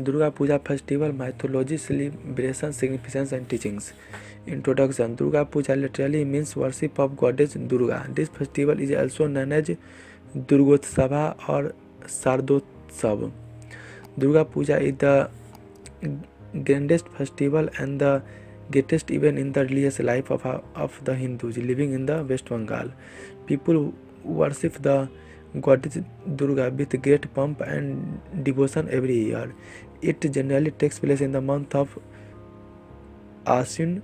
Durga Puja Festival, Mythology, Celebration, Significance and Teachings. Introduction. Durga Puja literally means worship of goddess Durga. This festival is also known as Durgotsava or Sardotsav. Durga Puja is the grandest festival and the greatest event in the religious life of the Hindus living in the West Bengal. People worship the goddess Durga with great pomp and devotion every year. It generally takes place in the month of Ashwin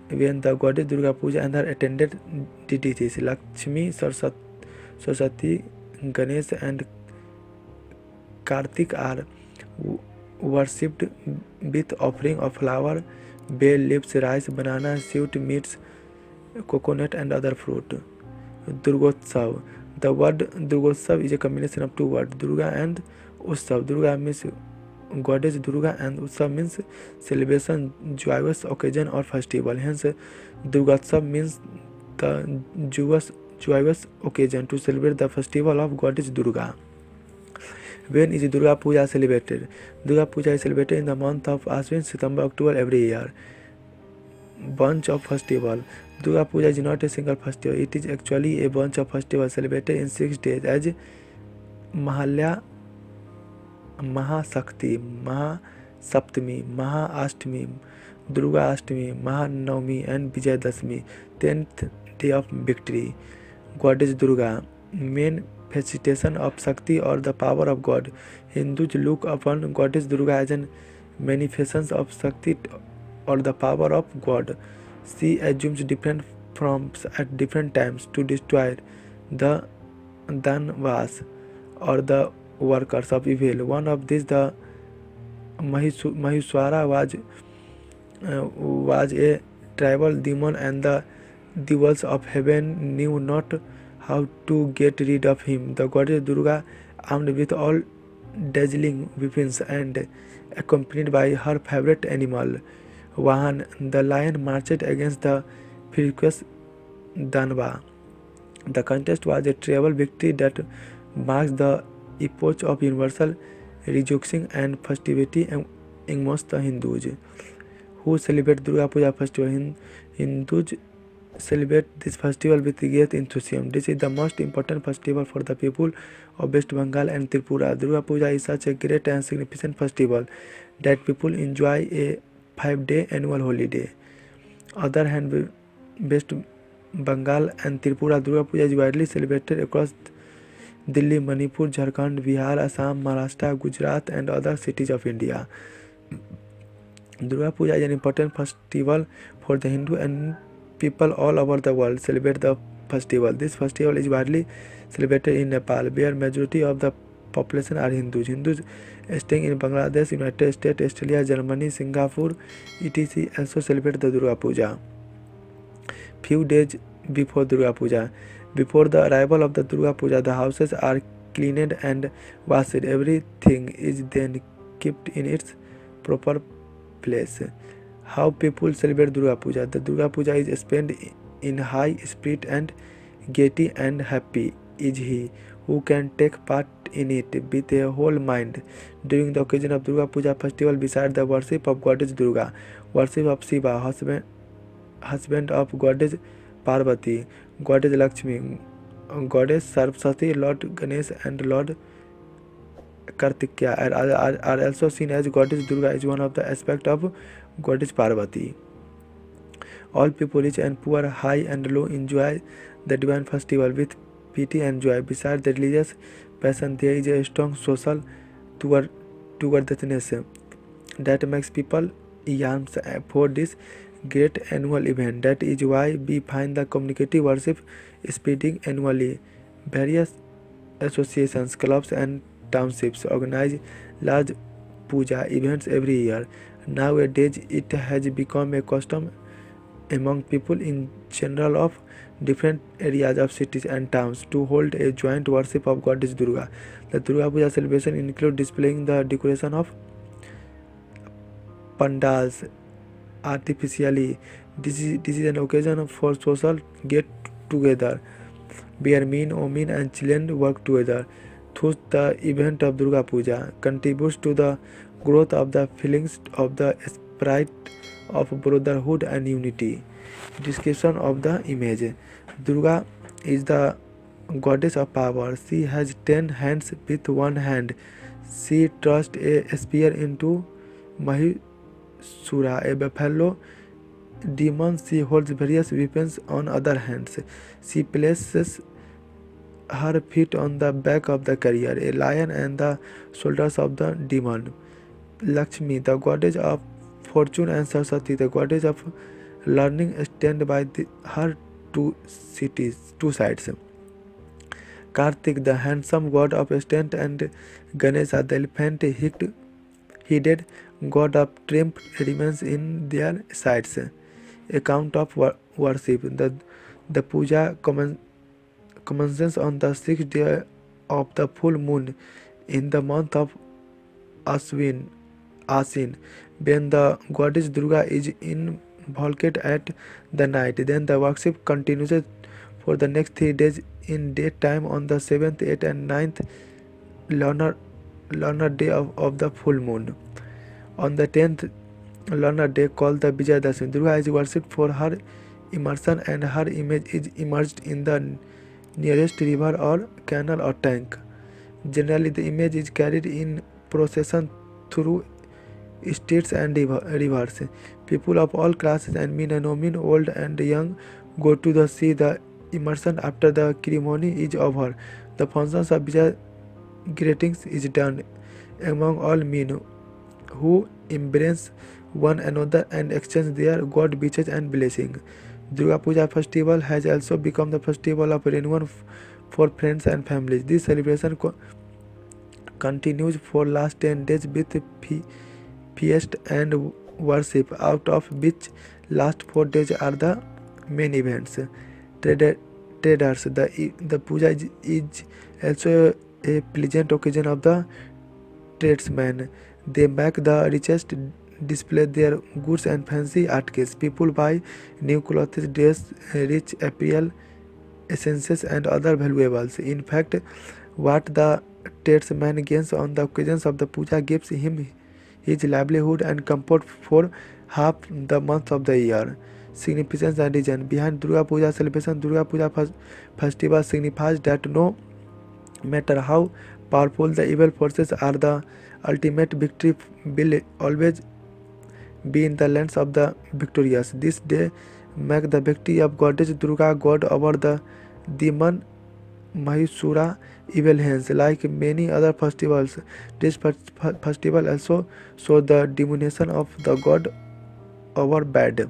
when the goddess Durga Puja and her attendant deities Lakshmi, Saraswati, Ganesh and Kartik are worshipped with offering of flower, bay leaves, rice, banana, sweet meats, coconut and other fruit. Durgotsav. The word Durgotsav is a combination of two words, Durga and Utsav. Durga means goddess Durga and Utsav means celebration, joyous occasion or festival. Hence, Durgotsav means the joyous occasion to celebrate the festival of goddess Durga. When is Durga Puja celebrated? Durga Puja is celebrated in the month of Ashwin, September, October every year. Bunch of festival. Durga Puja is not a single festival. It is actually a bunch of festivals celebrated in 6 days as Mahalya, Mahasakti, Mahasaptami, Mahaashtami, Durga Ashtami, Mahanavami and Vijayadashmi, 10th day of victory. Goddess Durga, main manifestation of Shakti or the power of God. Hindus look upon Goddess Durga as an manifestation of Shakti or the power of God. She assumes different forms at different times to destroy the Danvas or the workers of evil. One of these, the Mahishwara, was a tribal demon, and the devils of heaven knew not how to get rid of him. The goddess Durga, armed with all dazzling weapons and accompanied by her favorite animal, Vahan, the lion, marched against the furious Danva. The contest was a tribal victory that marks the epoch of universal rejoicing and festivity amongst the Hindus who celebrate Durga Puja festival. Hindus celebrate this festival with great enthusiasm. This is the most important festival for the people of West Bengal and Tripura. Durga Puja is such a great and significant festival that people enjoy a 5-day annual holiday. Other hand, West Bengal and Tripura, Durga Puja is widely celebrated across Delhi, Manipur, Jharkhand, Bihar, Assam, Maharashtra, Gujarat and other cities of India. Durga Puja is an important festival for the Hindu and people all over the world celebrate the festival. This festival is widely celebrated in Nepal, where majority of the population are Hindus. Hindus staying in Bangladesh, United States, Australia, Germany, Singapore, etc. also celebrate the Durga Puja. Few days before Durga Puja. Before the arrival of the Durga Puja, the houses are cleaned and washed. Everything is then kept in its proper place. How people celebrate Durga Puja. The Durga Puja is spent in high spirit and gaiety, and happy is he who can take part in it with a whole mind. During the occasion of Durga Puja festival, besides the worship of goddess Durga, worship of Shiva, husband of goddess Parvati, goddess Lakshmi, goddess Saraswati, Lord Ganesh and Lord Kartikeya are also seen as goddess Durga is one of the aspects of goddess Parvati. All people, rich and poor, high and low, enjoy the divine festival with pity and joy. Besides the religious passion, there is a strong social togetherness that makes people yearn for this great annual event. That is why we find the community worship spreading annually. Various associations, clubs and townships organize large puja events every year. Nowadays, it has become a custom among people in general of different areas of cities and towns to hold a joint worship of goddess Durga. The Durga Puja celebration include displaying the decoration of pandals artificially. This is an occasion for social get together where men, women and children work together. Thus, the event of Durga Puja contributes to the growth of the feelings of the spirit of brotherhood and unity. Description of the image. Durga is the goddess of power. She has 10 hands with one hand. She thrust a spear into Mahishura, a buffalo demon. She holds various weapons on other hands. She places her feet on the back of the carrier, a lion, and the shoulders of the demon. Lakshmi, the goddess of fortune, and Saraswati, the goddess of learning, stand by her two sides. Kartik, the handsome god of strength, and Ganesha, the elephant-headed god of triumph, remains in their sides. Account of worship. The puja commences on the 6th day of the full moon in the month of Asin, when the goddess Durga is invoked at the night. Then the worship continues for the next 3 days in daytime on the 7th, 8th, and 9th lunar day of the full moon. On the 10th lunar day, called the Vijayadashmi, Durga is worshipped for her immersion, and her image is immersed in the nearest river or canal or tank. Generally, the image is carried in procession through streets and rivers. People of all classes and men and women, old and young, go to see the immersion. After the ceremony is over, the functions of Vijay greetings is done among all men, who embrace one another and exchange their God wishes and blessing. Durga Puja Festival has also become the festival of reunion for friends and families. This celebration continues for last 10 days with feast and worship, out of which last 4 days are the main events. Traders, the puja is also a pleasant occasion of the tradesmen. They make the richest display their goods and fancy articles. People buy new clothes, dress, rich apparel, essences, and other valuables. In fact, what the tradesman gains on the occasions of the puja gives him his livelihood and comfort for half the month of the year. Significance and reason behind Durga Puja celebration. Durga Puja festival signifies that no matter how powerful the evil forces are, the ultimate victory will always be in the lands of the victorious. This day mark the victory of goddess Durga, god over the demon Mahishura evil hands. Like many other festivals, this festival also shows the diminution of the god over bad.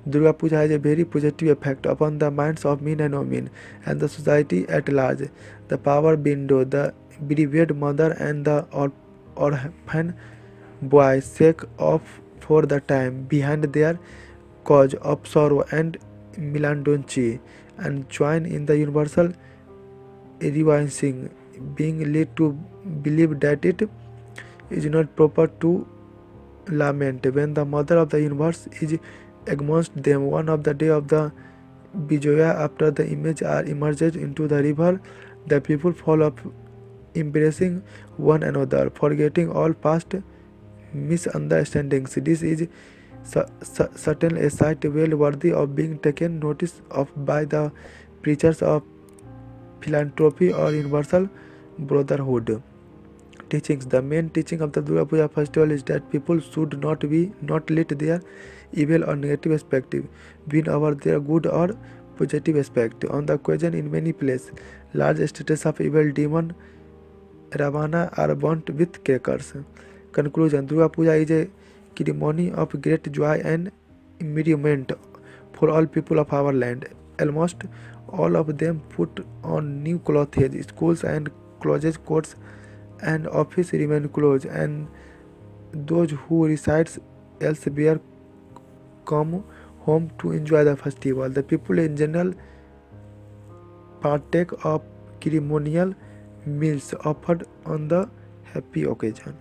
Durga Puja has a very positive effect upon the minds of men and women and the society at large. The power window, the bereaved mother, and the orphan boy shake off for the time behind their cause of sorrow and melancholy and join in the universal rejoicing, being led to believe that it is not proper to lament when the mother of the universe is amongst them. One of the day of the Bijoya, after the image are immersed into the river, the people fall up embracing one another, forgetting all past misunderstandings. This is certainly a sight well worthy of being taken notice of by the preachers of philanthropy or universal brotherhood. Teachings. The main teaching of the Durga Puja festival is that people should not let their evil or negative aspect win over their good or positive aspect. On the occasion, in many places, large statues of evil demon Ravana are burnt with crackers. Conclusion. Durga Puja is a ceremony of great joy and merriment for all people of our land. Almost all of them put on new clothes. Schools and colleges, courts and office remain closed, and those who reside elsewhere come home to enjoy the festival. The people in general partake of ceremonial meals offered on the happy occasion.